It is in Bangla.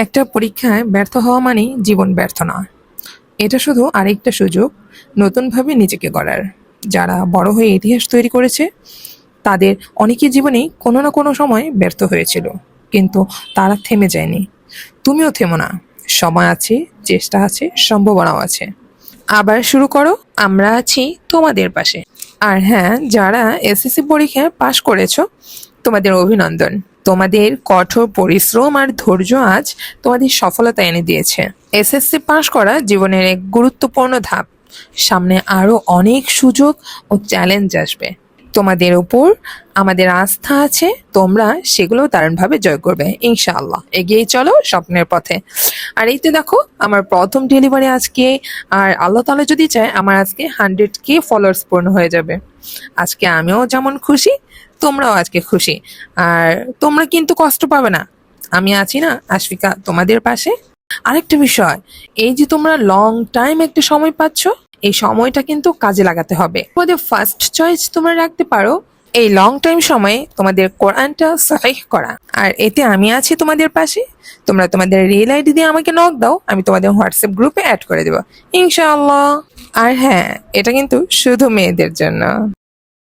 একটা পরীক্ষায় ব্যর্থ হওয়া মানেই জীবন ব্যর্থ না। এটা শুধু আরেকটা সুযোগ নতুনভাবে নিজেকে গড়ার। যারা বড় হয়ে ইতিহাস তৈরি করেছে তাদের অনেকের জীবনেই কোনো না কোনো সময় ব্যর্থ হয়েছিল, কিন্তু তারা থেমে যায়নি। তুমিও থেমো না। সময় আছে, চেষ্টা আছে, সম্ভাবনাও আছে। আবার শুরু করো, আমরা আছি তোমাদের পাশে। আর হ্যাঁ, যারা এসএসসি পরীক্ষায় পাশ করেছো, তোমাদের অভিনন্দন। তোমাদের কঠোর পরিশ্রম আর ধৈর্য আজ তোমাদের সফলতা এনে দিয়েছে। এসএসসি পাশ করা জীবনের এক গুরুত্বপূর্ণ ধাপ। সামনে আরো অনেক সুযোগ ও চ্যালেঞ্জ আসবে। তোমাদের উপর আমাদের আস্থা আছে, তোমরা সেগুলো দারুণভাবে জয় করবে ইনশাআল্লাহ। এগিয়ে চলো স্বপ্নের পথে। আর এই তো দেখো, আমার প্রথম ডেলিভারি আজকে। আর আল্লাহ তাআলা যদি চায় আমার আজকে 100K ফলোয়ার্স পূর্ণ হয়ে যাবে। আজকে আমিও যেমন খুশি, তোমরাও আজকে খুশি। আর তোমরা কিন্তু কষ্ট পাবে না, আমি আছি না আশফিকা তোমাদের পাশে। আরেকটা বিষয়, এই যে তোমরা লং টাইম একটা সময় পাচ্ছ, এই সময়টা কিন্তু কাজে লাগাতে হবে। তোমাদের ফার্স্ট চয়েস তোমরা রাখতে পারো এই লং টাইম সময়ে তোমাদের কোরআনটা সহিহ করা। আর এতে আমি আছি তোমাদের পাশে। তোমরা তোমাদের রিয়েল আইডি দিয়ে আমাকে নক দাও, আমি তোমাদের হোয়াটসঅ্যাপ গ্রুপে অ্যাড করে দেবো ইনশাআল্লাহ। আর হ্যাঁ, এটা কিন্তু শুধু মেয়েদের জন্য।